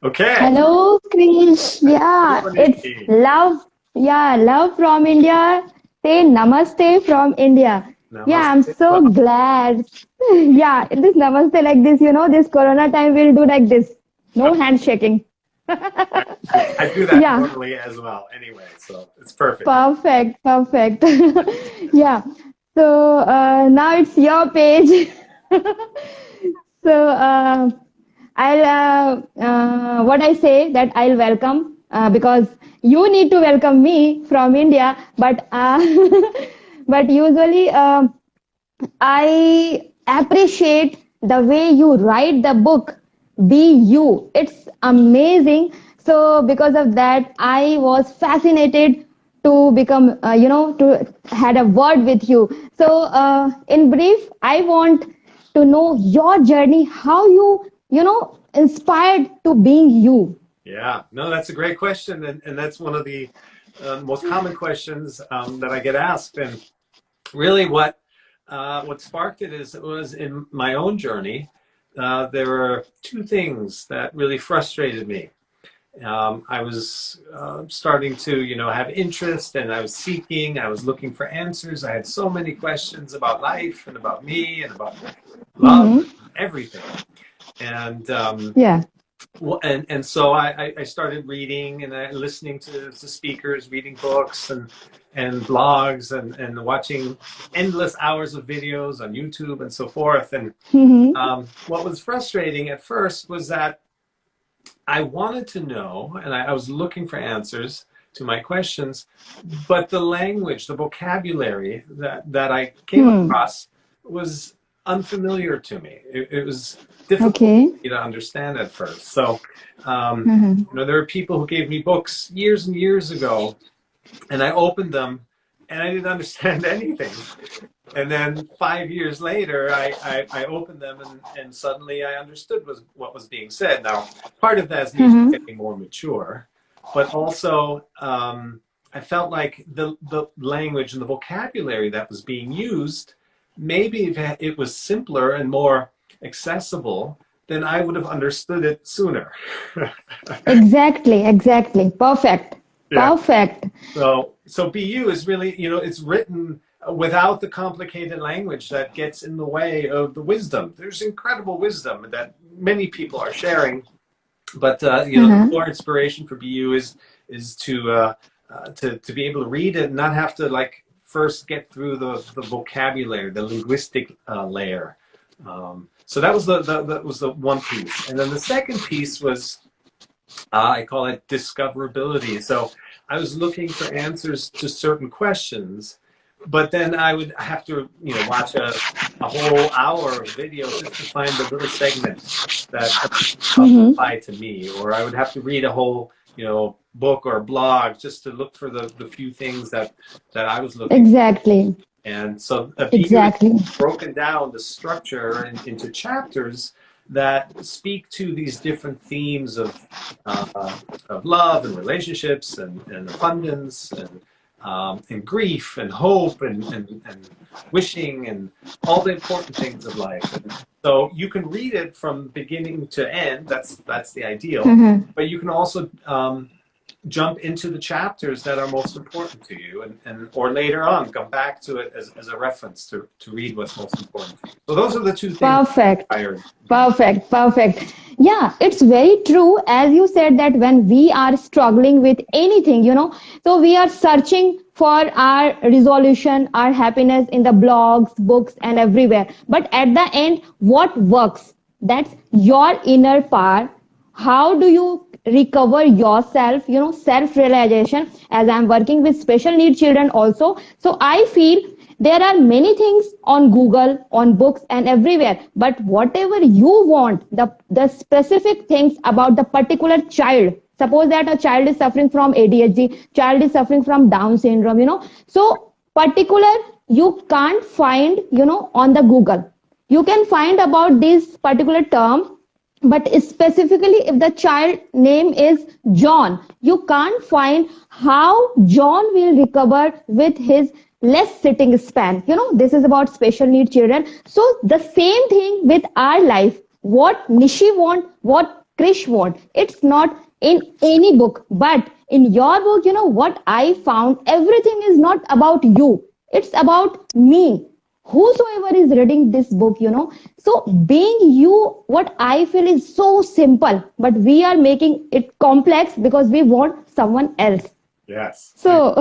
Okay. Hello, Krish. Yeah, Hello, it's Nishi. love. Yeah, love from India. Say namaste from India. Yeah, I'm Namaste. so Well, glad. Yeah, this namaste like this, this Corona time we'll do like this. No handshaking. I do that Yeah, normally as well anyway, so it's perfect. perfect, perfect. Yeah. So now it's your page. So I'll what I say that I'll welcome because you need to welcome me from India, but but usually I appreciate the way you write the book, Be You. It's amazing. So because of that, I was fascinated to become, to had a word with you. So in brief, I want to know your journey, how you inspired to being you. Yeah, no, that's a great question, and that's one of the most common questions that I get asked. And really, what sparked it was in my own journey. There were two things that really frustrated me. I was starting to, have interest, and I was seeking. I was looking for answers. I had so many questions about life and about me and about love Mm-hmm. and everything. And Yeah. and so I started reading and listening to speakers, reading books and blogs and watching endless hours of videos on YouTube and so forth. And Mm-hmm. what was frustrating at first was that I wanted to know, and I was looking for answers to my questions, but the language, the vocabulary that I came Hmm. across was unfamiliar to me. It was difficult for Okay. me to understand at first. So, Mm-hmm. there were people who gave me books years and years ago, and I opened them, and I didn't understand anything. And then 5 years later, I opened them and suddenly I understood what was being said. Now, part of that is me just Mm-hmm. getting more mature, but also I felt like the language and the vocabulary that was being used, maybe if it was simpler and more accessible, then I would have understood it sooner. Exactly, exactly. Perfect. Yeah. Perfect. So BU is really, it's written without the complicated language that gets in the way of the wisdom. There's incredible wisdom that many people are sharing, but the Uh-huh. core inspiration for BU is to be able to read it and not have to like first get through the vocabulary, the linguistic layer. So that was that was the one piece, and then the second piece was I call it discoverability. So I was looking for answers to certain questions, but then I would have to, watch a whole hour of video just to find the little segment that Mm-hmm. applied to me, or I would have to read a whole, book or blog just to look for the few things that I was looking. Exactly. And so a BU is Exactly. broken down the structure into chapters that speak to these different themes of love and relationships and abundance and grief and hope and wishing and all the important things of life. And so you can read it from beginning to end. That's the ideal. Mm-hmm. But you can also jump into the chapters that are most important to you and or later on come back to it as a reference to read what's most important to you. So those are the two things that Perfect. inspired me. Perfect. Perfect. Yeah, it's very true. As you said, that when we are struggling with anything, so we are searching for our resolution, our happiness in the blogs, books, and everywhere. But at the end, what works? That's your inner power. How do you recover yourself, self realization? As I'm working with special needs children also, so I feel there are many things on Google, on books, and everywhere, but whatever you want, the specific things about the particular child, suppose that a child is suffering from ADHD, child is suffering from Down syndrome, so particular you can't find, on the Google. You can find about this particular term, but specifically if the child name is John, you can't find how John will recover with his less sitting span. This is about special need children. So the same thing with our life. What Nishi want, what Krish want. It's not in any book, but in your book, what I found, everything is not about you. It's about me. Whosoever is reading this book, so being you, what I feel is so simple, but we are making it complex because we want someone else. Yes. So,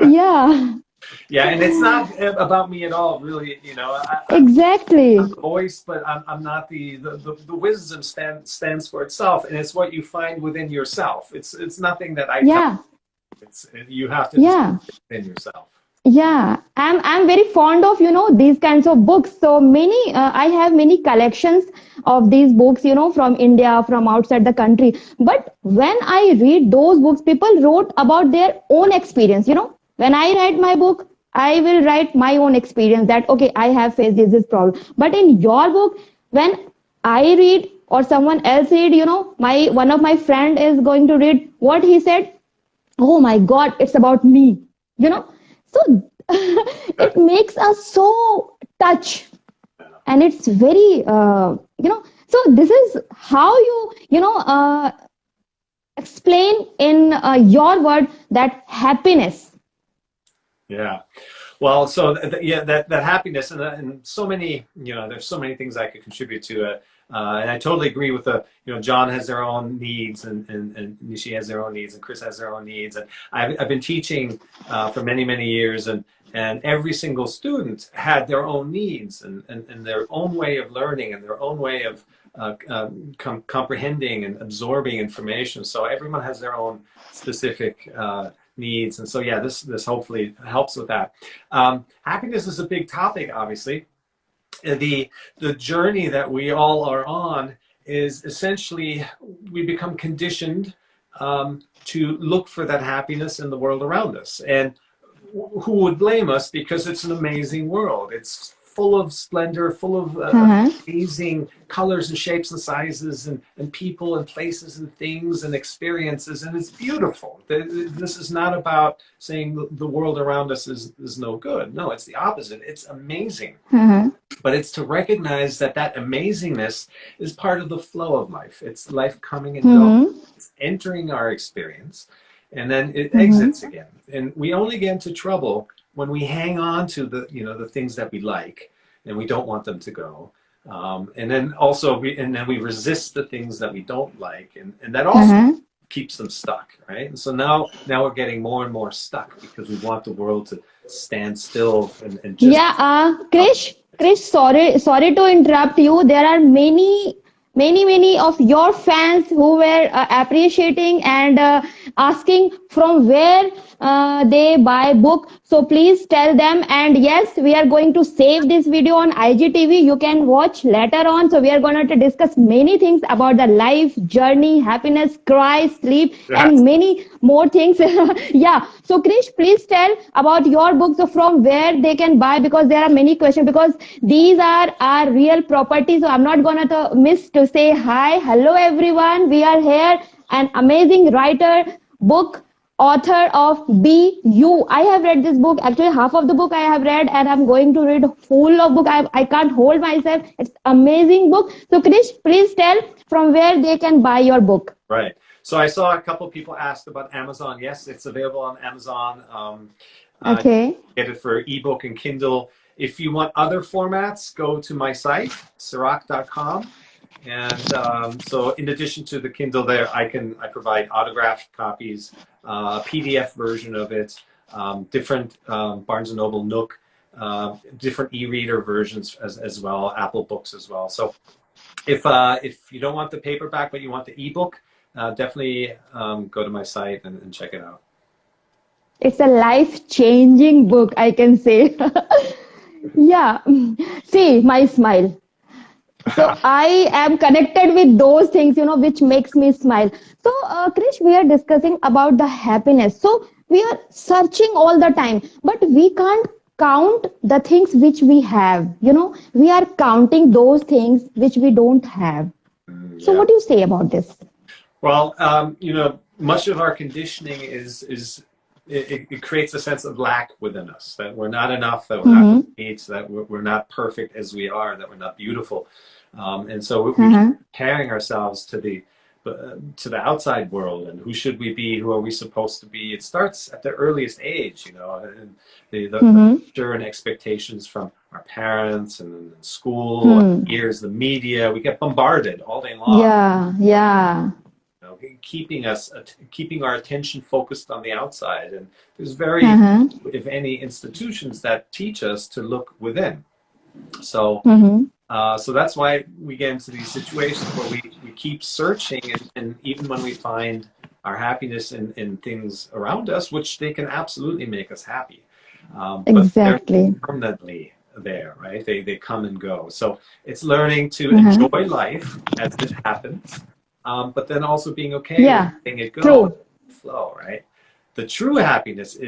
yeah, Yeah, and it's not about me at all, really. I'm exactly. the voice, but I'm not the wisdom stands for itself, and it's what you find within yourself. It's nothing that I tell. Yeah, You have to discover yeah. it within yourself. Yeah, I'm very fond of these kinds of books. So many I have many collections of these books from India, from outside the country. But when I read those books, people wrote about their own experience. When I write my book, I will write my own experience that okay, I have faced this problem. But in your book, when I read or someone else read, my one of my friend is going to read what he said. Oh my God, it's about me. So it makes us so touch, and it's very so this is how you explain in your word that happiness. Yeah. Well, so yeah, that happiness and so many, there's so many things I could contribute to it. And I totally agree with John has their own needs and Nishi has their own needs and Chris has their own needs. And I've been teaching for many, many years and every single student had their own needs and their own way of learning and their own way of comprehending and absorbing information. So everyone has their own specific needs. And so, yeah, this hopefully helps with that. Happiness is a big topic, obviously. The journey that we all are on is essentially we become conditioned to look for that happiness in the world around us. And who would blame us, because it's an amazing world. It's full of splendor, full of Uh-huh. amazing colors and shapes and sizes and people and places and things and experiences, and it's beautiful. This is not about saying the world around us is no good. No, it's the opposite. It's amazing. Uh-huh. But it's to recognize that amazingness is part of the flow of life. It's life coming and going. Mm-hmm. It's entering our experience, and then it exits Mm-hmm. again. And we only get into trouble when we hang on to the things that we like, and we don't want them to go. And then also we resist the things that we don't like, and that also Uh-huh. keeps them stuck, right? And so now we're getting more and more stuck because we want the world to stand still and just. Yeah, Krish, sorry to interrupt you. There are many of your fans who were appreciating and asking from where they buy book. So please tell them. And yes, we are going to save this video on IGTV. You can watch later on. So we are going to discuss many things about the life journey, happiness, cry, sleep, Yes. and many more things. Yeah. So Krish, please tell about your books, so from where they can buy, because there are many questions, because these are our real property. So I'm not gonna miss to say hi, hello everyone. We are here, an amazing writer, book author of Be You. I have read this book. Actually, half of the book I have read, and I'm going to read full of book. I can't hold myself. It's amazing book. So Krish, please tell from where they can buy your book. Right. So I saw a couple of people asked about Amazon. Yes, it's available on Amazon. Okay. Get it for ebook and Kindle. If you want other formats, go to my site, Cirak.com. And so in addition to the Kindle there, I provide autographed copies, PDF version of it, different Barnes & Noble, Nook, different e-reader versions as well, Apple Books as well. So if you don't want the paperback but you want the ebook, definitely go to my site and check it out. It's a life-changing book, I can say. Yeah. See, my smile. So I am connected with those things, which makes me smile. So, Krish, we are discussing about the happiness. So we are searching all the time, but we can't count the things which we have. We are counting those things which we don't have. So Yeah. what do you say about this? Well, much of our conditioning is it creates a sense of lack within us, that we're not enough, that we're not complete, that we're not perfect as we are, that we're not beautiful. And so we keep comparing ourselves to the outside world, and who should we be, who are we supposed to be. It starts at the earliest age, you know, and the pressure and expectations from our parents and school, and years, the media. We get bombarded all day long. Yeah. You know, keeping our attention focused on the outside, and there's very, if any, institutions that teach us to look within. So so that's why we get into these situations where we keep searching, and even when we find our happiness in things around us, which they can absolutely make us happy, but they're permanently there, right? They come and go. So it's learning to enjoy life as it happens, but then also being okay with letting it go, flow, right? The true happiness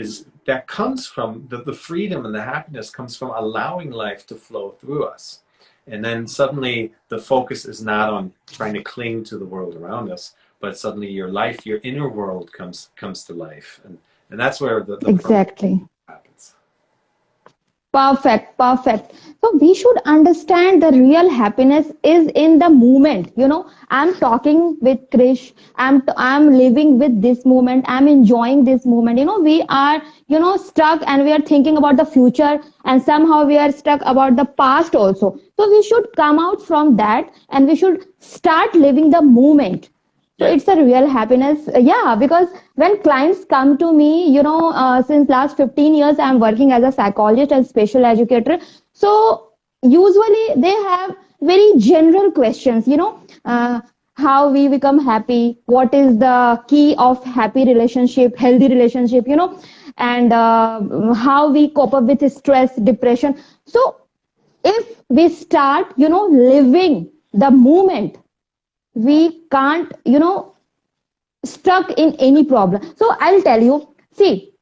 comes from the freedom, and the happiness comes from allowing life to flow through us. And then suddenly the focus is not on trying to cling to the world around us, but suddenly your life, your inner world comes to life. And that's where the happens. Perfect. So we should understand the real happiness is in the moment. You know, I'm talking with Krish. I'm living with this moment. I'm enjoying this moment. You know, we are, you know, stuck, and we are thinking about the future, and somehow we are stuck about the past also. So we should come out from that, and we should start living the moment. So it's a real happiness. Because when clients come to me, you know, since last 15 years, I'm working as a psychologist and special educator. So usually they have very general questions, you know, how we become happy, what is the key of happy relationship, healthy relationship, you know, and how we cope up with stress, depression. So if we start, you know, living the moment, we can't, you know, stuck in any problem. So I'll tell you, see,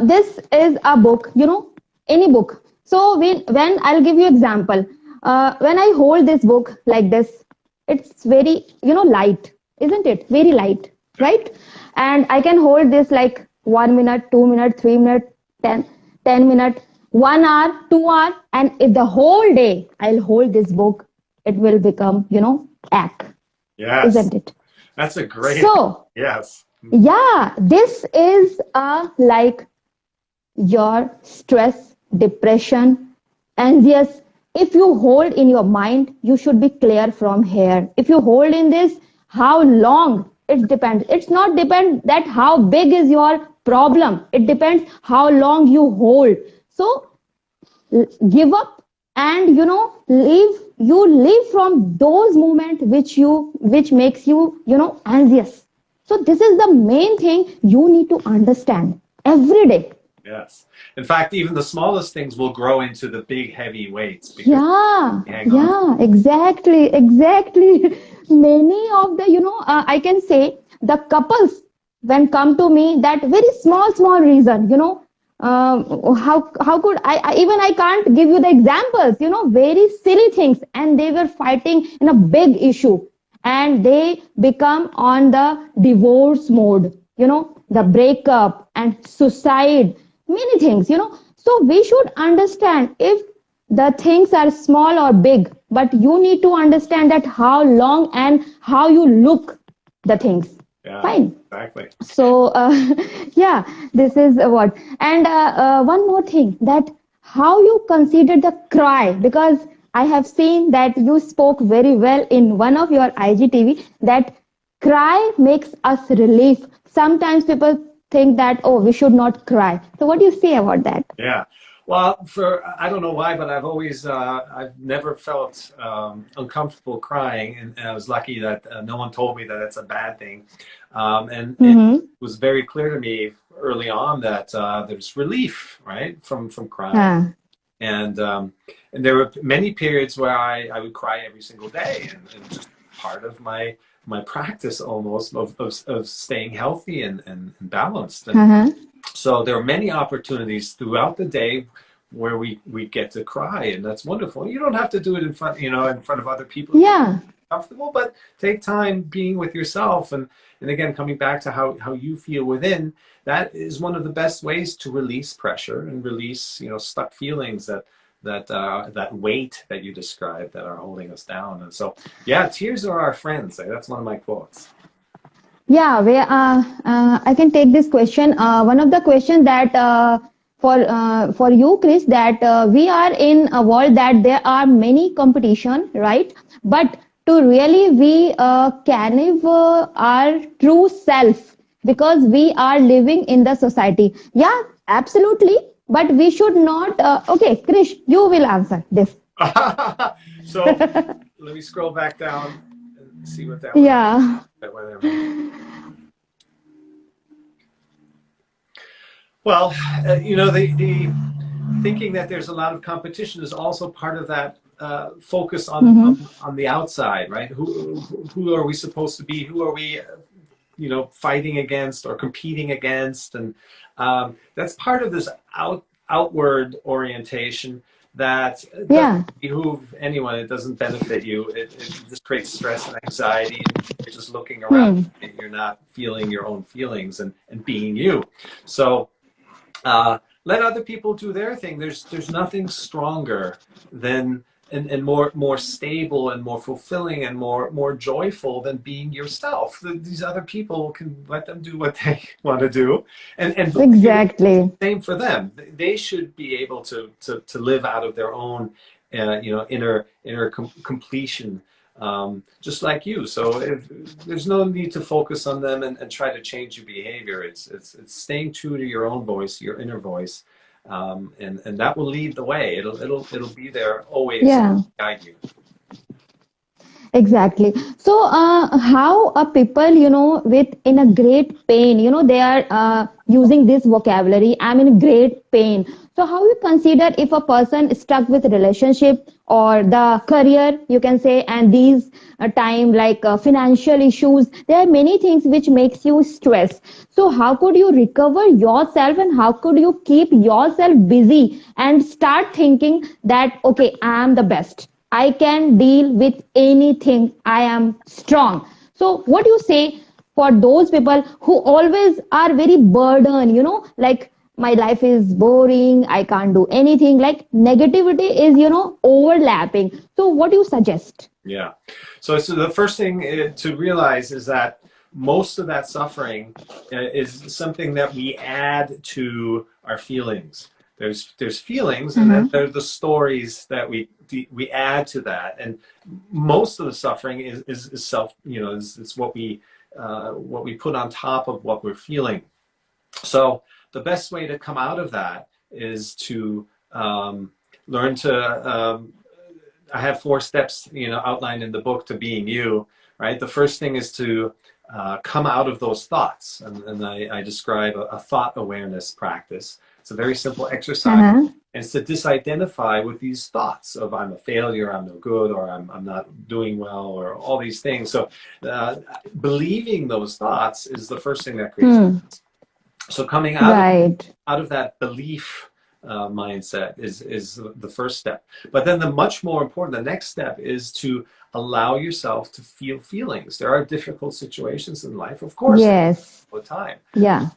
this is a book, you know, any book. So when I'll give you example, when I hold this book like this, it's very, you know, light, isn't it? Very light, right? And I can hold this like 1 minute, 2 minutes, 3 minutes, 10 minutes, 1 hour, 2 hours, and if the whole day I'll hold this book, it will become, you know, act. Yes. Isn't it? That's a great. So, yes. Yeah, this is like your stress, depression, anxious. If you hold in your mind, you should be clear from here. If you hold in this, how long? It depends. It's not depend that how big is your problem. It depends how long you hold. So give up, and you know, live from those moments which makes you, you know, anxious. So this is the main thing you need to understand every day. Yes. In fact, even the smallest things will grow into the big heavy weights. Exactly. Many of the, you know, I can say the couples when come to me, that very small reason, you know, how could I can't give you the examples, you know, very silly things, and they were fighting in a big issue, and they become on the divorce mode, you know, the breakup and suicide, many things, you know. So we should understand if the things are small or big, but you need to understand that how long and how you look the things. Fine. Exactly. So, this is what. And one more thing, that how you consider the cry, because I have seen that you spoke very well in one of your IGTV that cry makes us relief. Sometimes people think that, oh, we should not cry. So what do you say about that? Yeah. Well, I don't know why, but I've never felt uncomfortable crying, and I was lucky that no one told me that it's a bad thing. And it was very clear to me early on that there's relief, right, from crying. And there were many periods where I would cry every single day, and just part of my practice almost of staying healthy and balanced. And so there are many opportunities throughout the day where we get to cry, and that's wonderful. You don't have to do it in front of other people. Yeah. comfortable, but take time being with yourself. And again, coming back to how you feel within, that is one of the best ways to release pressure and release, stuck feelings that weight that you described that are holding us down. And so, yeah, tears are our friends. That's one of my quotes. Yeah, I can take this question. One of the questions that for you, Chris, that we are in a world that there are many competition, right? But to really we can live our true self because we are living in the society. Yeah, absolutely. But we should not. Okay, Chris, you will answer this. So let me scroll back down and see what that was. Yeah. Well, the thinking that there's a lot of competition is also part of that focus on the outside, right? Who are we supposed to be? Who are we, fighting against or competing against? And that's part of this outward orientation that doesn't behoove anyone. It doesn't benefit you. It just creates stress and anxiety. You're just looking around and you're not feeling your own feelings and being you. So let other people do their thing. There's nothing stronger than and more stable and more fulfilling and more joyful than being yourself. These other people can let them do what they want to do, and exactly same for them. They should be able to live out of their own inner completion. Just like you. So there's no need to focus on them and try to change your behavior. It's staying true to your own voice, your inner voice, and that will lead the way. It'll be there always to guide you. Exactly. So, how are people, with in a great pain, they are using this vocabulary, I'm in great pain. So, how you consider if a person is stuck with a relationship or the career, you can say, and these time like financial issues, there are many things which makes you stress. So, how could you recover yourself and how could you keep yourself busy and start thinking that, okay, I am the best. I can deal with anything. I am strong. So what do you say for those people who always are very burdened, like my life is boring. I can't do anything. Like negativity is, overlapping. So what do you suggest? Yeah. So the first thing to realize is that most of that suffering is something that we add to our feelings. There's feelings, and then there's the stories that we add to that, and most of the suffering is self. It's what we put on top of what we're feeling. So the best way to come out of that is to learn to. I have 4 steps, outlined in the book to being you. Right. The first thing is to come out of those thoughts, and I describe a thought awareness practice. It's a very simple exercise, and it's to disidentify with these thoughts of I'm a failure, I'm no good, or I'm not doing well, or all these things. So believing those thoughts is the first thing that creates stress. So coming out of that belief mindset is the first step. But then the much more important, the next step is to allow yourself to feel feelings. There are difficult situations in life, of course, all the time. Yeah.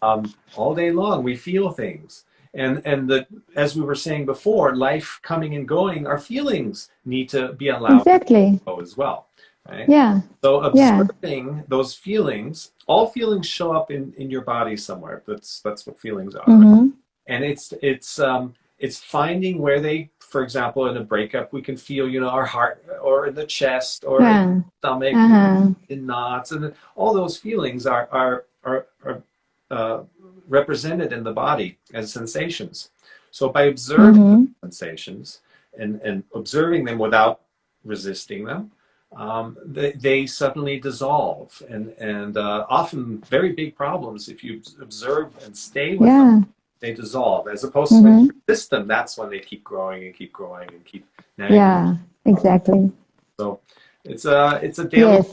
All day long, we feel things. And as we were saying before, life coming and going, our feelings need to be allowed to go as well. Right? Yeah. So observing those feelings, all feelings show up in your body somewhere. That's what feelings are. Right? And it's finding where they, for example, in a breakup, we can feel, our heart, or in the chest, or in the stomach, in knots, and all those feelings are represented in the body as sensations. So by observing sensations and observing them without resisting them, they suddenly dissolve. And often very big problems, if you observe and stay with them, they dissolve. As opposed to when you resist them, that's when they keep growing and keep growing and keep nagging. Yeah, exactly. So it's a daily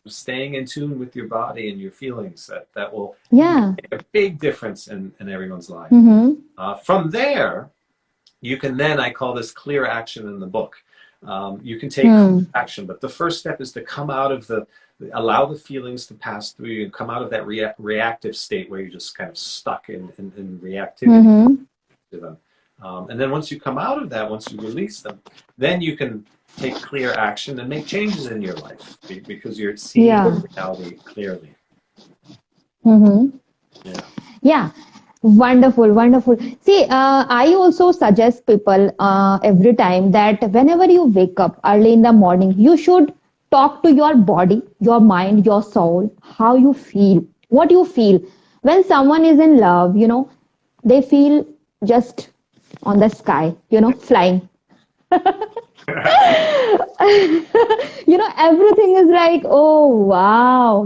staying in tune with your body and your feelings that will make a big difference in everyone's life. From there, you can then, I call this clear action in the book. You can take action, but the first step is to come out of allow the feelings to pass through you and come out of that reactive state where you're just kind of stuck in reactivity to them. And then once you come out of that, once you release them, then you can take clear action and make changes in your life because you're seeing reality clearly. Yeah. Yeah. Wonderful, wonderful. See, I also suggest people every time that whenever you wake up early in the morning, you should talk to your body, your mind, your soul, how you feel, what you feel. When someone is in love, they feel just on the sky, flying. Everything is like, oh, wow.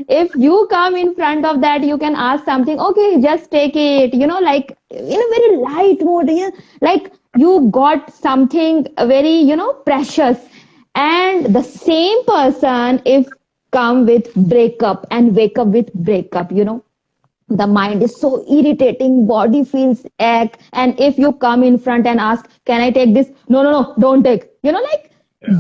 If you come in front of that, you can ask something, okay, just take it, like in a very light mood, like you got something very, precious. And the same person, if come with breakup and wake up with breakup, the mind is so irritating, body feels ache, and if you come in front and ask, can I take this? No, no, no, don't take.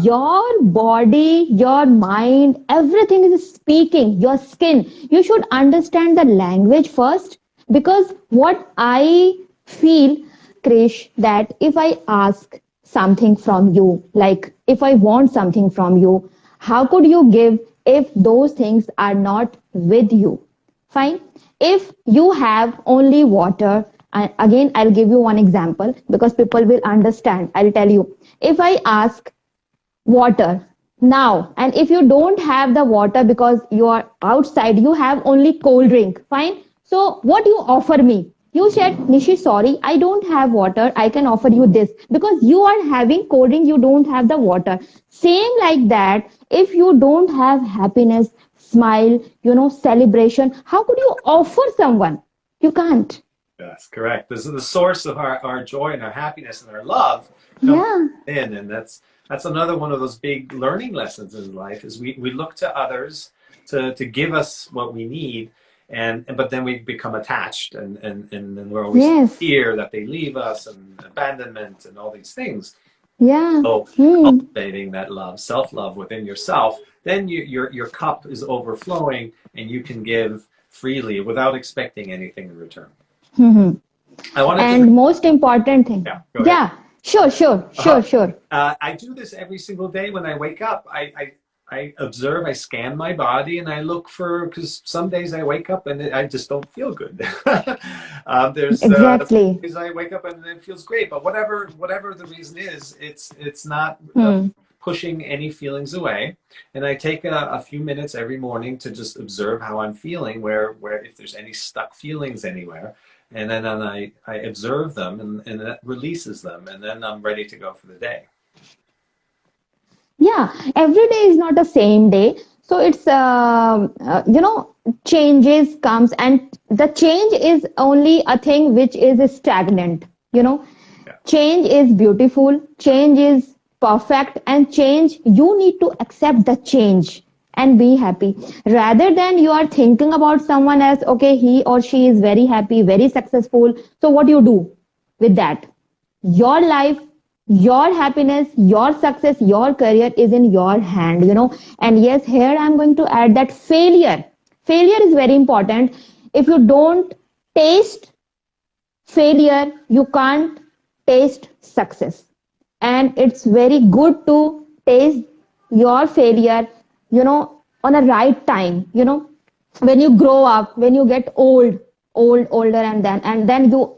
Your body, your mind, everything is speaking, your skin. You should understand the language first, because what I feel, Krish, that if I ask something from you, like if I want something from you, how could you give if those things are not with you? Fine. If you have only water, again, I'll give you one example because people will understand. I'll tell you. If I ask water now, and if you don't have the water because you are outside, you have only cold drink. Fine. So what you offer me? You said, Nishi, sorry, I don't have water. I can offer you this because you are having cold drink. You don't have the water. Same like that. If you don't have happiness, smile, celebration, how could you offer someone? You can't. That's correct. This is the source of our joy and our happiness and our love Yeah. in, and that's another one of those big learning lessons in life is we look to others to give us what we need, but then we become attached and then we're always in fear that they leave us and abandonment and all these things. Yeah. So cultivating that love, self-love within yourself, then your cup is overflowing and you can give freely without expecting anything in return. I wanted and most important thing. Yeah, go ahead. Sure. I do this every single day when I wake up. I observe, I scan my body, and I look for, because some days I wake up and I just don't feel good. There's exactly. days I wake up and it feels great, but whatever the reason is, it's not pushing any feelings away. And I take a few minutes every morning to just observe how I'm feeling, where if there's any stuck feelings anywhere. And then I observe them and that releases them. And then I'm ready to go for the day. Yeah, every day is not the same day. So it's, changes comes, and the change is only a thing which is stagnant. Change is beautiful, change is perfect, and change, you need to accept the change and be happy rather than you are thinking about someone as, okay, he or she is very happy, very successful. So what you do with that? Your life, your happiness, your success, your career is in your hand, And yes, here I'm going to add that failure is very important. If you don't taste failure, you can't taste success. And it's very good to taste your failure, on a right time, when you grow up, when you get older, and then you,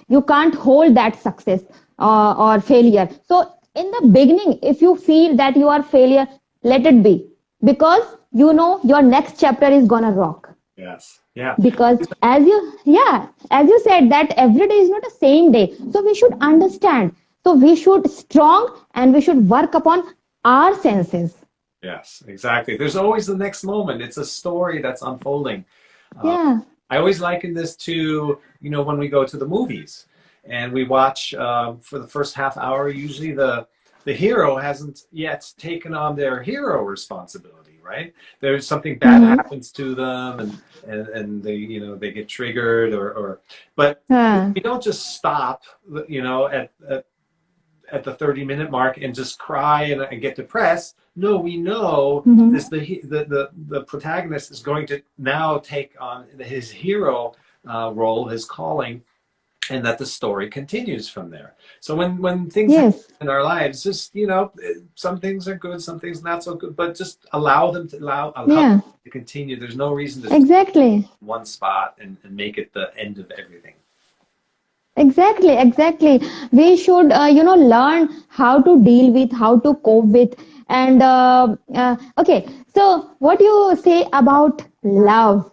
you can't hold that success or failure. So in the beginning, if you feel that you are failure, let it be, because your next chapter is gonna rock. Yes. Yeah. Because as you said that every day is not the same day. So we should understand. So we should strong and we should work upon our senses. Yes, exactly. There's always the next moment. It's a story that's unfolding. Yeah. I always liken this to, when we go to the movies and we watch for the first half hour, usually the hero hasn't yet taken on their hero responsibility, right? There's something bad happens to them and they, they get triggered but we don't just stop, at the 30-minute mark and just cry and get depressed. No, we know Mm-hmm. this, the protagonist is going to now take on his hero role, his calling, and that the story continues from there. So when things happen Yes. in our lives, just, you know, some things are good, some things not so good, but just allow them to allow Yeah. to continue. There's no reason to just Exactly. one spot and make it the end of everything. Exactly, exactly. We should, learn how to deal with, how to cope with. And okay, so what do you say about love?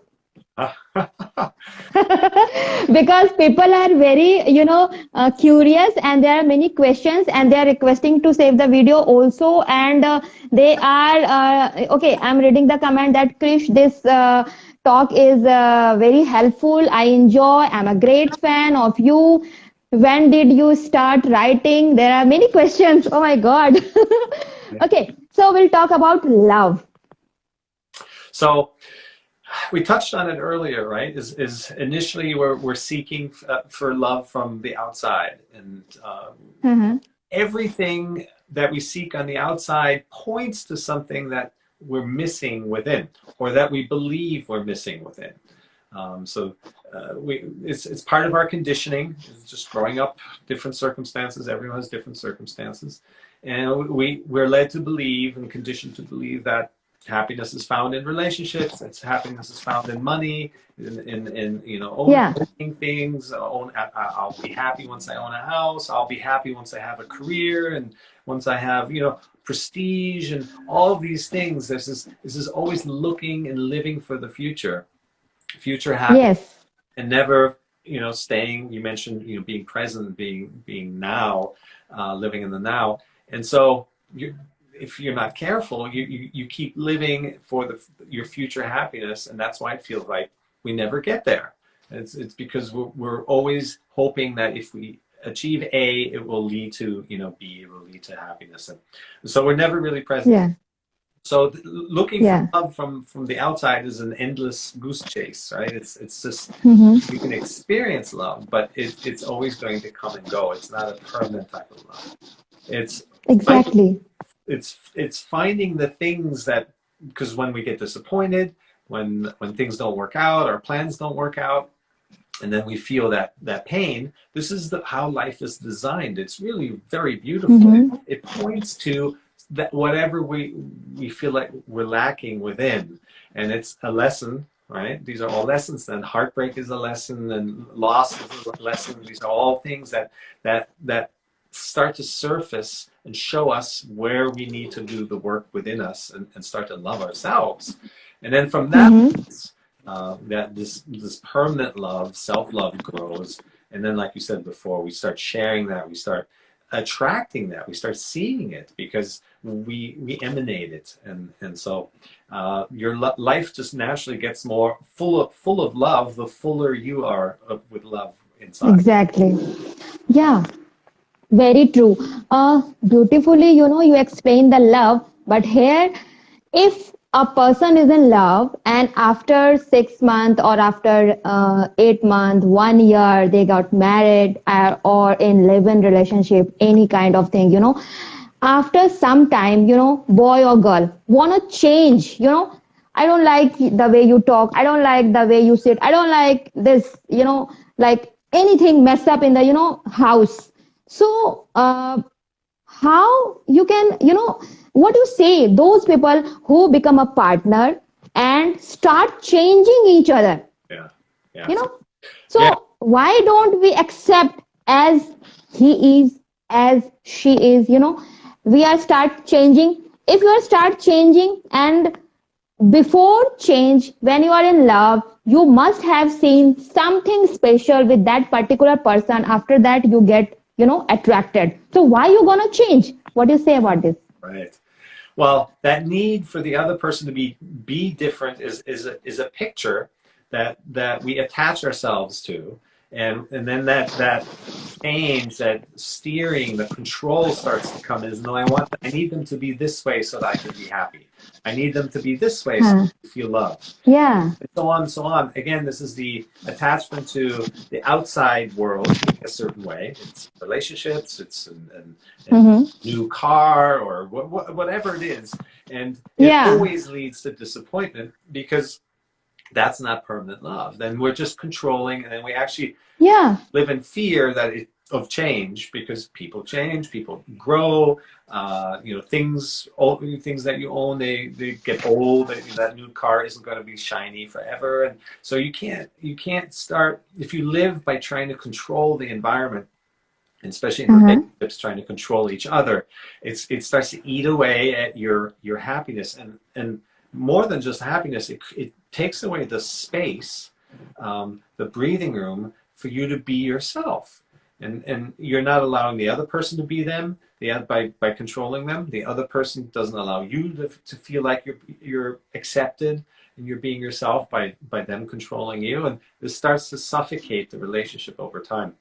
Because people are very, curious, and there are many questions, and they are requesting to save the video also. And they are, okay, I'm reading the comment that Krish, this talk is very helpful. I enjoy. I'm a great fan of you. When did you start writing? There are many questions. Oh my God. Okay, so we'll talk about love. So we touched on it earlier, right? Is initially we're seeking for love from the outside, and Mhm. everything that we seek on the outside points to something that we're missing within, or that we believe we're missing within. So it's part of our conditioning. It's just growing up, different circumstances. Everyone has different circumstances, and we're led to believe and conditioned to believe that happiness is found in relationships. That happiness is found in money, in you know, Yeah. owning things. I'll be happy once I own a house. I'll be happy once I have a career, and once I have, you know, prestige and all of these things. This is always looking and living for the future happiness, Yes. and never, you know, staying. You mentioned, you know, being present, being now, living in the now. And so if you're not careful, you keep living for your future happiness, and that's why it feels like we never get there. It's because we're always hoping that if we achieve A, it will lead to, you know, B, it will lead to happiness, and so we're never really present. Yeah. So looking for Yeah. love from the outside is an endless goose chase, right? It's just, Mm-hmm. you can experience love, but it's always going to come and go. It's not a permanent type of love. It's finding, Exactly. it's finding the things that, because when we get disappointed, when things don't work out, our plans don't work out, and then we feel that pain. This is how life is designed. It's really very beautiful. Mm-hmm. It points to that whatever we feel like we're lacking within, and it's a lesson, right? These are all lessons. And heartbreak is a lesson, and loss is a lesson. These are all things that start to surface and show us where we need to do the work within us, and start to love ourselves. And then from that, Mm-hmm. that this permanent love, self-love grows. And then, like you said before, we start sharing that, we start attracting that, we start seeing it, because we emanate it. And so your life just naturally gets more full of love the fuller you are with love inside. Exactly. Yeah. Very true. Beautifully, you explain the love, but here, if a person is in love and after 6 months or after 8 months, 1 year, they got married, or in live-in relationship, any kind of thing, after some time, boy or girl wanna change, I don't like the way you talk. I don't like the way you sit. I don't like this, like anything mess up in the, house. So, how you can, what you say, those people who become a partner and start changing each other, Yeah, yeah, you know? yeah. So, why don't we accept as he is, as she is, we are start changing. If you are start changing, and before change, when you are in love, you must have seen something special with that particular person. After that, you get, attracted. So why you gonna change? What do you say about this? Right. Well, that need for the other person to be different is a picture that we attach ourselves to, and then that change, that steering, the control starts to come in. Is, no, I need them to be this way so that I can be happy. I need them to be this way so I can feel loved. Yeah. And so on, so on. Again, this is the attachment to the outside world a certain way. It's relationships, it's a new car, or whatever it is. And it always leads to disappointment, because that's not permanent love. Then we're just controlling, and then we actually live in fear of change, because people change, people grow. You know, things that you own, they get old. That new car isn't going to be shiny forever, and so you can't start, if you live by trying to control the environment, and especially in relationships, trying to control each other. It starts to eat away at your happiness, and more than just happiness, it takes away the space, the breathing room for you to be yourself. And you're not allowing the other person to be them. By controlling them, the other person doesn't allow you to feel like you're accepted and you're being yourself by them controlling you. And this starts to suffocate the relationship over time.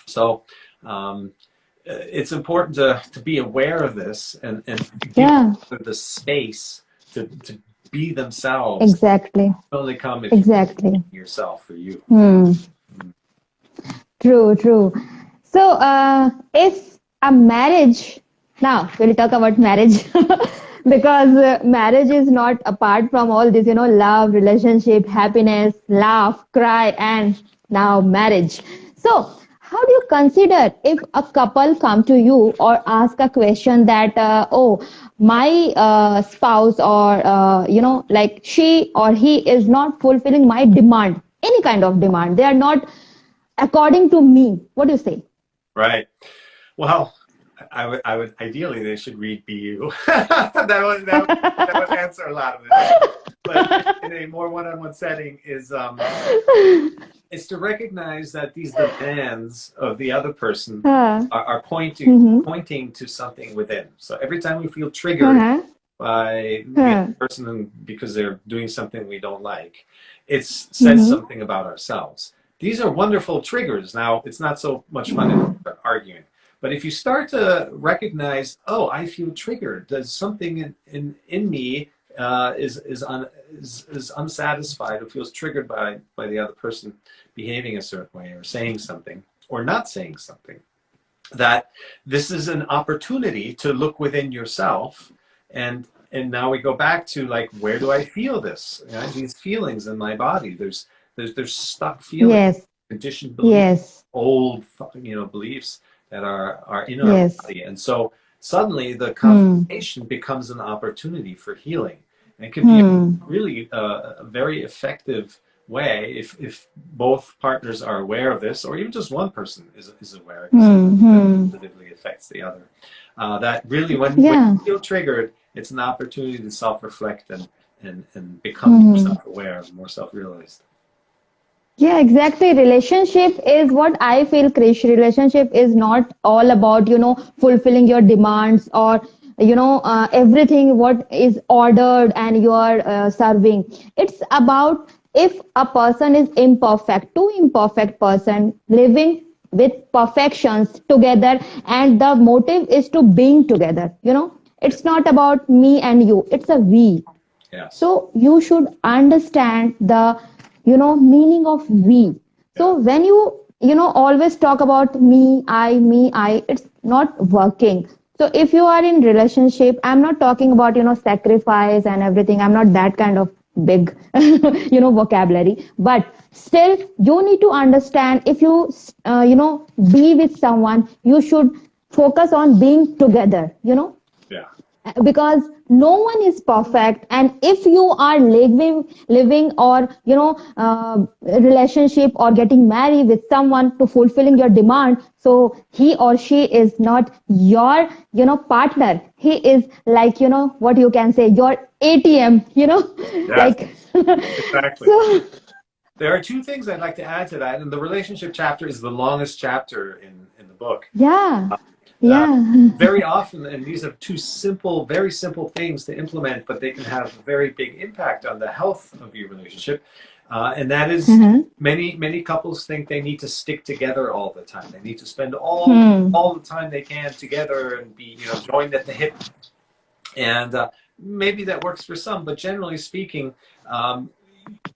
So it's important to be aware of this and give the space to be themselves. Exactly. Only come if you yourself for you. True. So, if a marriage, now we'll talk about marriage, because marriage is not apart from all this, love, relationship, happiness, laugh, cry, and now marriage. So, how do you consider if a couple come to you or ask a question that, my spouse, or, like she or he is not fulfilling my demand, any kind of demand. They are not according to me. What do you say? Right. Well, I would ideally they should read BU. that would answer a lot of it. But in a more one-on-one setting is to recognize that these demands of the other person are pointing to something within. So every time we feel triggered by the other person because they're doing something we don't like, it says something about ourselves. These are wonderful triggers. Now, it's not so much fun if you start arguing. But if you start to recognize, oh, I feel triggered. There's something in me is unsatisfied, or feels triggered by the other person behaving a certain way, or saying something, or not saying something. That this is an opportunity to look within yourself, and now we go back to, like, where do I feel this? These feelings in my body. There's stuck feelings, conditioned beliefs, old beliefs that are in our body, and so suddenly the confrontation becomes an opportunity for healing, and it can be really a very effective way if both partners are aware of this, or even just one person is aware, because it positively affects the other. That really, when you feel triggered, it's an opportunity to self-reflect and become more self-aware, more self-realized. Yeah, exactly. Relationship is what I feel, Krish. Relationship is not all about, fulfilling your demands, or, everything what is ordered and you are serving. It's about, if a person is imperfect, two imperfect person living with perfections together, and the motive is to being together, it's not about me and you, it's a we. Yes. So you should understand the meaning of we. So when you always talk about me, I, it's not working. So if you are in relationship, I'm not talking about sacrifice and everything. I'm not that kind of big vocabulary, but still you need to understand, if you be with someone, you should focus on being together, because no one is perfect, and if you are living or relationship or getting married with someone to fulfilling your demand, so he or she is not your partner. He is like, what you can say, your ATM, like exactly. So there are two things I'd like to add to that, and the relationship chapter is the longest chapter in the book. Very often, and these are two very simple things to implement, but they can have a very big impact on the health of your relationship. And that is, Mm-hmm. many couples think they need to stick together all the time. They need to spend Hmm. all the time they can together and be, joined at the hip. And maybe that works for some, but generally speaking, um,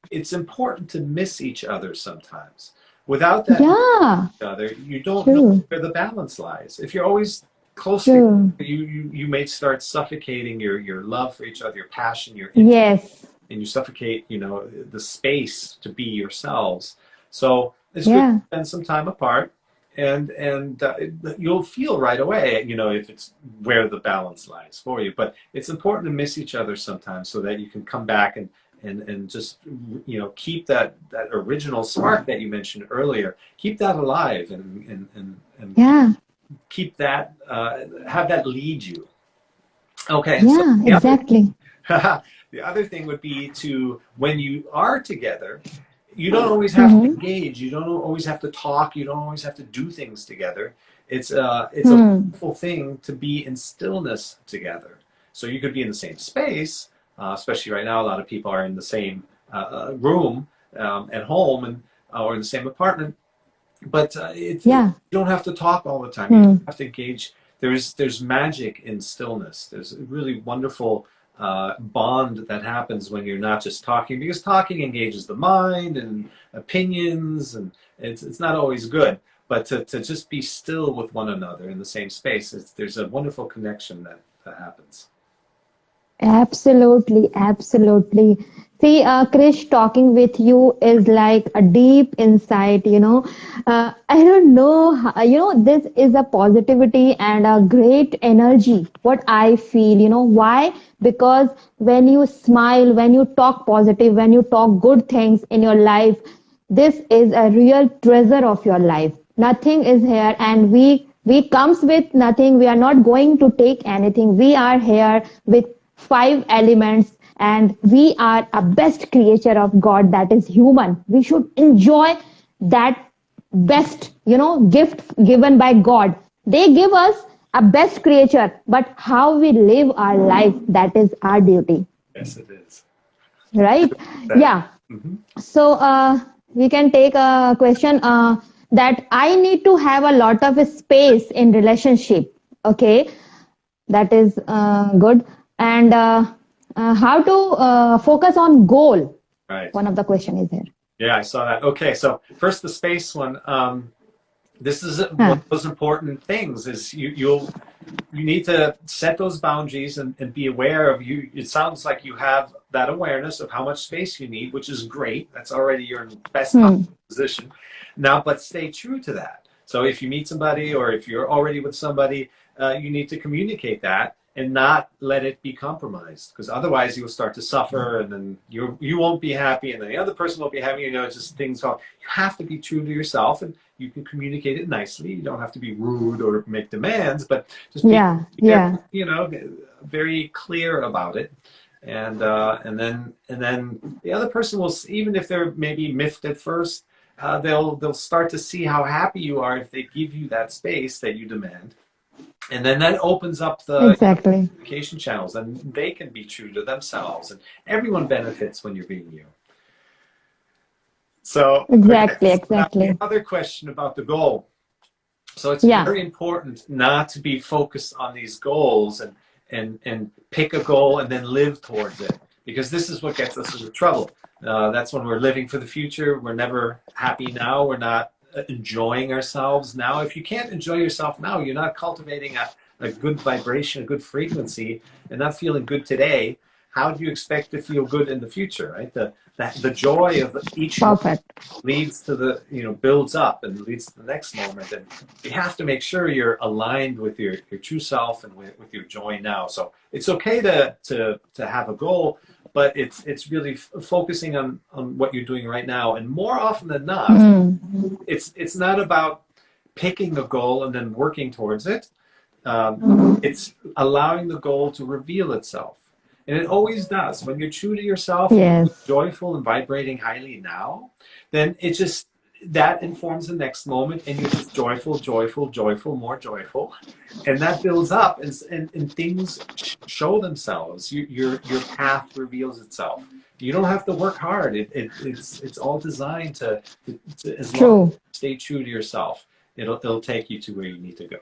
it's important to miss each other sometimes. Without that Yeah. other, you don't know True. where the balance lies. If you're always close to True. you may start suffocating your love for each other, your passion, your interest, Yes. and you suffocate, the space to be yourselves. So it's good to Yeah. spend some time apart, and you'll feel right away, if it's where the balance lies for you. But it's important to miss each other sometimes so that you can come back and just keep that original spark that you mentioned earlier, keep that alive, and Yeah. keep that have that lead you. Okay, and so Yeah. the other Exactly. the other thing would be to, when you are together, you don't always have to Mm-hmm. engage, you don't always have to talk, you don't always have to do things together. It's a Hmm. wonderful thing to be in stillness together. So you could be in the same space, especially right now, a lot of people are in the same room at home, and or in the same apartment. But Yeah. you don't have to talk all the time. You don't Hmm. have to engage. There's magic in stillness. There's a really wonderful bond that happens when you're not just talking, because talking engages the mind and opinions, and it's not always good. But to just be still with one another in the same space, there's a wonderful connection that happens. Absolutely, absolutely. See, Krish, talking with you is like a deep insight. I don't know, this is a positivity and a great energy, what I feel. Why? Because when you smile, when you talk positive, when you talk good things in your life, this is a real treasure of your life. Nothing is here, and we comes with nothing. We are not going to take anything. We are here with five elements, and we are a best creature of God, that is human. We should enjoy that best gift given by God. They give us a best creature, but how we live our life, that is our duty, Yes, it is. right? That. Yeah. Hmm. So we can take a question that I need to have a lot of space in relationship. Okay, that is good. And how to focus on goal. Right. One of the question is here. Yeah, I saw that. Okay, so first the space one. This is one Huh. of those important things. Is you need to set those boundaries and be aware of you. It sounds like you have that awareness of how much space you need, which is great. That's already your best Hmm. position. Now, but stay true to that. So if you meet somebody, or if you're already with somebody, you need to communicate that and not let it be compromised, because otherwise you'll start to suffer, and then you won't be happy, and then the other person won't be happy. It's just things. You have to be true to yourself, and you can communicate it nicely. You don't have to be rude or make demands, but just be, Yeah. Yeah. very clear about it. And then the other person will, even if they're maybe miffed at first, they'll start to see how happy you are if they give you that space that you demand, and then that opens up the Exactly. communication channels, and they can be true to themselves, and everyone benefits when you're being you. So, okay, Exactly. so now the Exactly. other question about the goal. So it's Yeah. very important not to be focused on these goals and pick a goal and then live towards it, because this is what gets us into trouble. That's when we're living for the future. We're never happy now. We're not enjoying ourselves now. If you can't enjoy yourself now, you're not cultivating a good vibration, a good frequency, and not feeling good today. How do you expect to feel good in the future, right? The joy of each moment Perfect. leads to builds up and leads to the next moment, and you have to make sure you're aligned with your true self and with your joy now. So it's okay to have a goal, but it's really focusing on what you're doing right now, and more often than not, Hmm. it's not about picking a goal and then working towards it. It's allowing the goal to reveal itself. And it always does. When you're true to yourself and Yes. joyful and vibrating highly now, then that informs the next moment, and you're just joyful, joyful, joyful, more joyful, and that builds up, and things show themselves. Your path reveals itself. You don't have to work hard. It's all designed to as long as True. you stay true to yourself, it'll take you to where you need to go.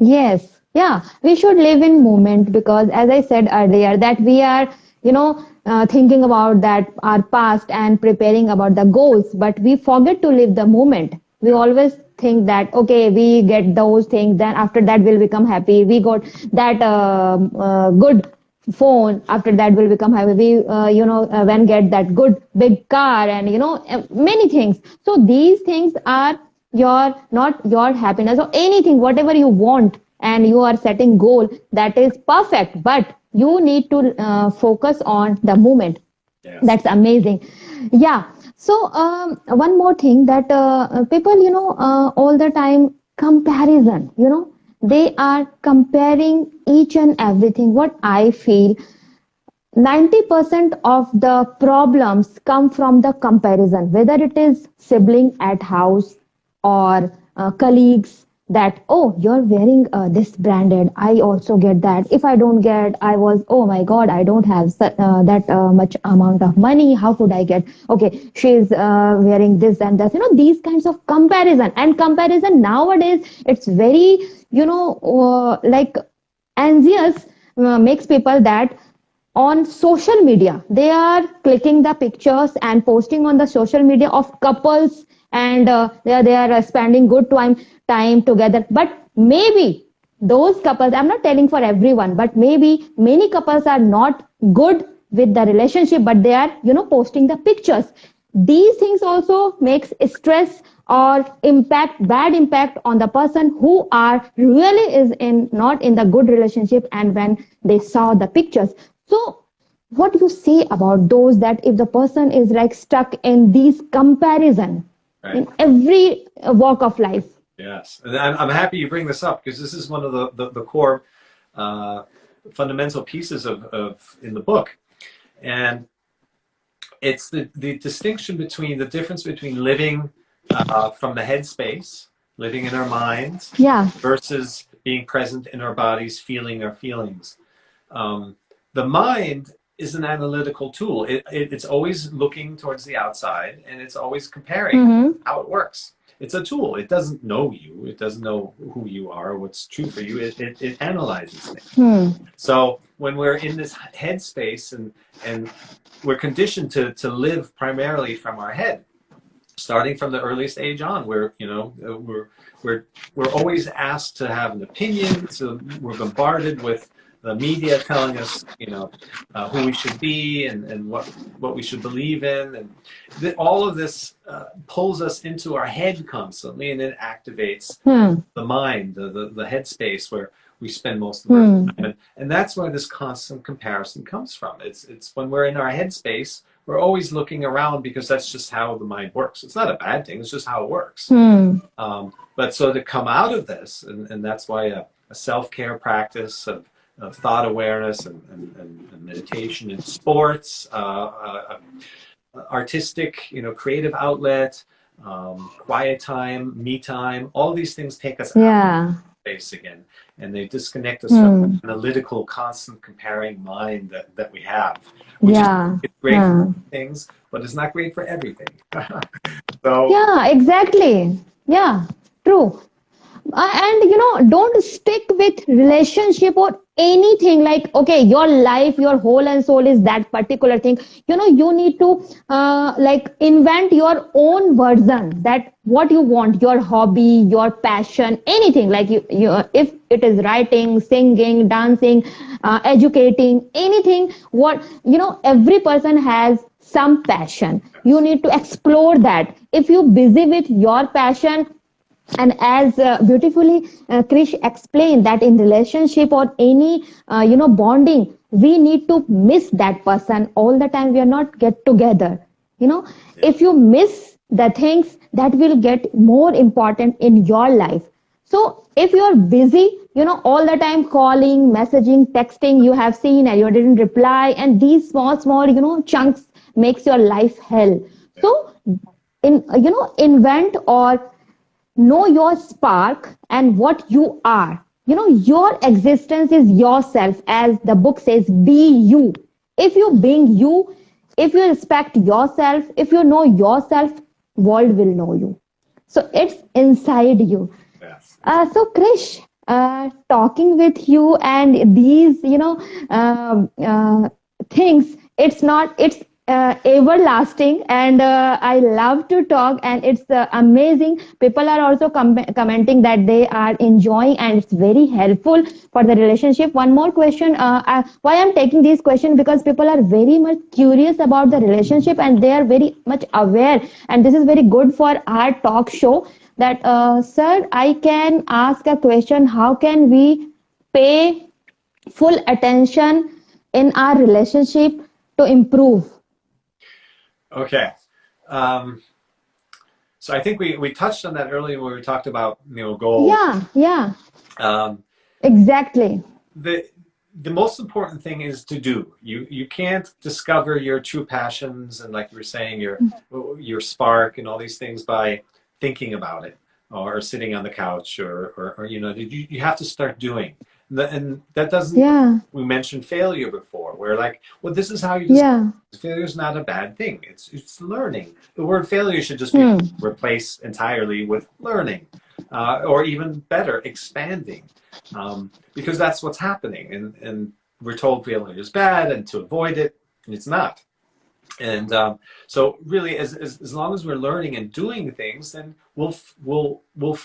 Yes, yeah, we should live in moment because, as I said earlier, that we are, thinking about that our past and preparing about the goals, but we forget to live the moment. We Yeah. always think that okay, we get those things, then after that we'll become happy. We got that good phone, after that we'll become happy. We, when get that good big car and many things. So these things are your not your happiness or anything whatever you want and you are setting goal that is perfect but you need to focus on the moment. Yes. That's amazing. Yeah. So one more thing that people all the time comparison, they are comparing each and everything. What I feel 90% of the problems come from the comparison, whether it is sibling at house or colleagues that, oh, you're wearing this branded. I also get that. If I don't get, I was, oh my God, I don't have that much amount of money. How could I get? Okay, she's wearing this and that. These kinds of comparison and comparison nowadays, it's very, like anxious makes people that on social media they are clicking the pictures and posting on the social media of couples and they are spending good time together but maybe those couples, I'm not telling for everyone, but maybe many couples are not good with the relationship but they are posting the pictures. These things also makes stress or bad impact on the person who are really is in not in the good relationship and when they saw the pictures. So what do you say about those that if the person is like stuck in these comparison Right. in every walk of life? Yes, and I'm happy you bring this up because this is one of the core uh, fundamental pieces of in the book, and it's the distinction between the difference between living from the headspace, living in our minds, Yeah. versus being present in our bodies, feeling our feelings. The mind is an analytical tool. It's always looking towards the outside and it's always comparing Mm-hmm. how it works. It's a tool. It doesn't know you. It doesn't know who you are, what's true for you. It analyzes things. Hmm. So when we're in this headspace and we're conditioned to live primarily from our head, starting from the earliest age on, where we're we're always asked to have an opinion. So we're bombarded with the media telling us, who we should be and what we should believe in, and all of this pulls us into our head constantly, and it activates Hmm. the mind, the headspace where we spend most of our Hmm. time, and that's where this constant comparison comes from. It's when we're in our headspace, we're always looking around because that's just how the mind works. It's not a bad thing. It's just how it works. Hmm. But so to come out of this, and that's why a self-care practice of thought awareness and meditation in sports, artistic, creative outlet, quiet time, me time, all these things take us out Yeah. of space again, and they disconnect us from Hmm. the analytical, constant comparing mind that we have, which is Yeah. it's great for Hmm. things, but it's not great for everything. So Yeah, exactly. Yeah, true. And don't stick with relationship or anything like okay your life your whole and soul is that particular thing. You need to like invent your own version that what you want, your hobby, your passion, anything like you if it is writing, singing, dancing, educating, anything what every person has some passion. You need to explore that. If you busy with your passion, and as beautifully Krish explained that in relationship or any bonding we need to miss that person all the time. We are not get together. you know yeah, if you miss the things that will get more important in your life. So if you are busy all the time calling, messaging, texting, you have seen and you didn't reply, and these small chunks makes your life hell. yeah, So invent or know your spark and what you are. Your existence is yourself, as the book says, be you. If you being you, if you respect yourself, if you know yourself, world will know you. So it's inside you. Yes. So Krish, talking with you and these, things, it's everlasting, and I love to talk, and it's amazing. People are also commenting that they are enjoying, and it's very helpful for the relationship. One more question, why I'm taking these questions, because people are very much curious about the relationship, and they are very much aware, and this is very good for our talk show, that sir, I can ask a question, how can we pay full attention in our relationship to improve? Okay. Um, so I think we touched on that earlier when we talked about, goals. Yeah, Um, exactly. the the most important thing is to do. You can't discover your true passions and, like you were saying, your spark and all these things by thinking about it or sitting on the couch or you have to start doing. And that doesn't. Yeah, We mentioned failure before. We're like, well, this is how you discover. yeah. Failure is not a bad thing. It's learning. The word failure should just be Hmm. replaced entirely with learning, or even better, expanding, because that's what's happening. And we're told failure is bad, and to avoid it, it's not. And so, really, as long as we're learning and doing things, then we'll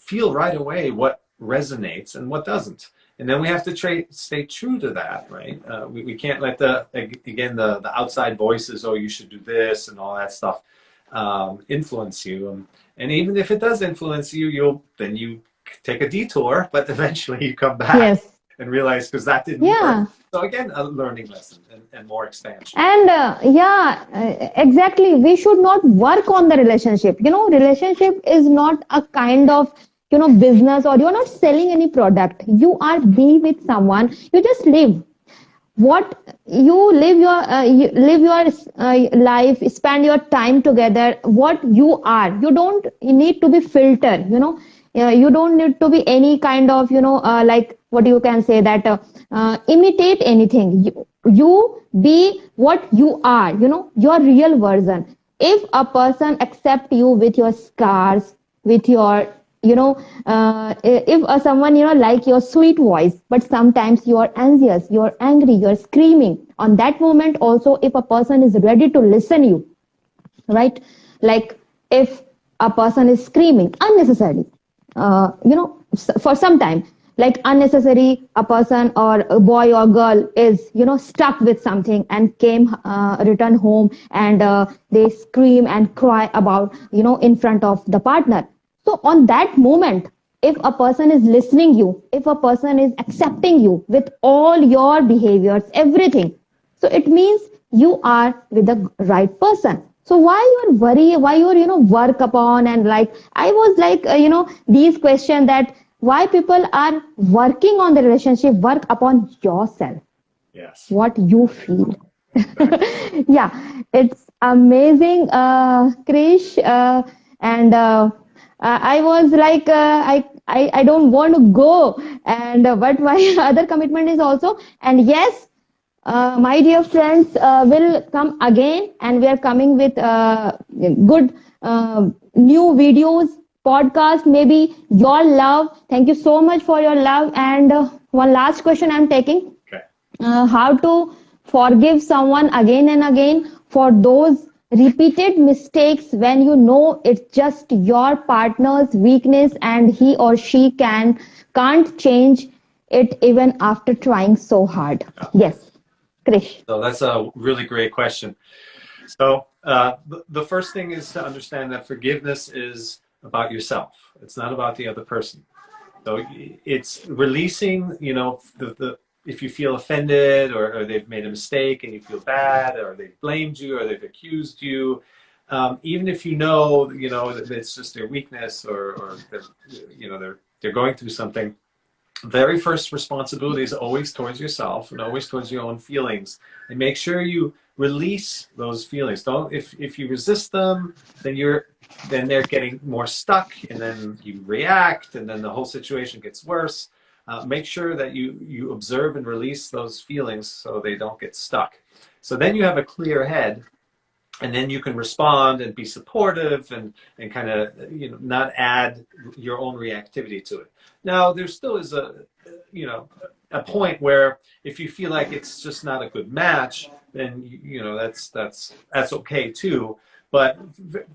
feel right away what resonates and what doesn't. And then we have to stay true to that, right? We can't let the outside voices, oh, you should do this and all that stuff, influence you. And even if it does influence you, you take a detour, but eventually you come back Yes. and realize, because that didn't Yeah. work. So again, a learning lesson and more expansion. And exactly, we should not work on the relationship. Relationship is not a kind of business, or you're not selling any product. You are be with someone, you just live. What you live your life, spend your time together, what you are. You don't need to be filtered. You don't need to be any kind of like, what you can say, that imitate anything. You be what you are, your real version. If a person accept you with your scars, with your if someone like your sweet voice, but sometimes you are anxious, you're angry, you're screaming, on that moment also, if a person is ready to listen you, right? Like, if a person is screaming unnecessarily, for some time, like unnecessary, a person or a boy or girl is stuck with something and came return home, and they scream and cry about in front of the partner. So on that moment, if a person is listening you, if a person is accepting you with all your behaviors, everything, so it means you are with the right person. So why you're worry, why you're work upon, and like I was like these questions, that why people are working on the relationship, work upon yourself, Yes. what you feel. Yeah, it's amazing, Krish, and I was like, I don't want to go, and but my other commitment is also, and yes, my dear friends, will come again, and we are coming with good new videos, podcast, maybe your love. Thank you so much for your love. And one last question I'm taking: Okay. how to forgive someone again and again for those repeated mistakes, when it's just your partner's weakness, and he or she can't change it even after trying so hard. Yes, Krish. So that's a really great question. So the first thing is to understand that forgiveness is about yourself. It's not about the other person. So it's releasing, the if you feel offended, or they've made a mistake and you feel bad, or they've blamed you, or they've accused you, even if that it's just their weakness, or they're going through something. Very first responsibility is always towards yourself and always towards your own feelings, and make sure you release those feelings. Don't, if you resist them, then they're getting more stuck, and then you react, and then the whole situation gets worse. Make sure that you observe and release those feelings so they don't get stuck. So then you have a clear head, and then you can respond and be supportive and kind of, you know, not add your own reactivity to it. Now, there still is a point where if you feel like it's just not a good match, then that's okay too. But the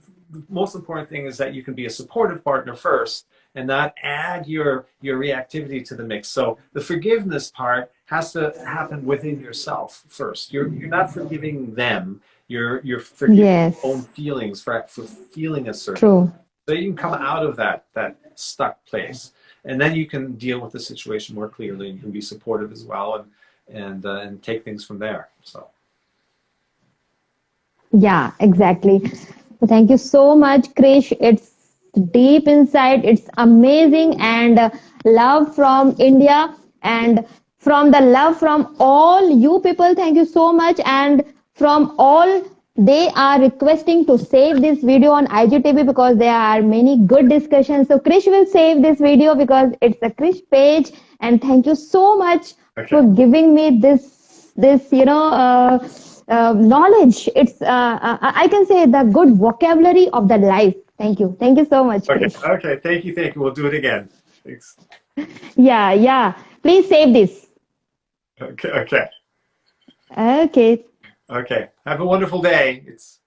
most important thing is that you can be a supportive partner first and not add your reactivity to the mix. So the forgiveness part has to happen within yourself first. You're not forgiving them. You're forgiving your own Yes. feelings for feeling a certain. True. So you can come out of that stuck place, and then you can deal with the situation more clearly. You can be supportive as well, and take things from there. So. Yeah, exactly. So thank you so much, Krish. It's deep inside. It's amazing, and love from India, and from the love from all you people. Thank you so much, and from all they are requesting to save this video on IGTV because there are many good discussions. So Krish will save this video because it's a Krish page, and thank you so much for Okay. giving me this knowledge. It's I can say the good vocabulary of the life. Thank you so much, Okay. Krish. Okay. Thank you. Thank you. We'll do it again. Thanks. Yeah, yeah, please save this. Okay. Okay. Okay. Okay. Have a wonderful day. It's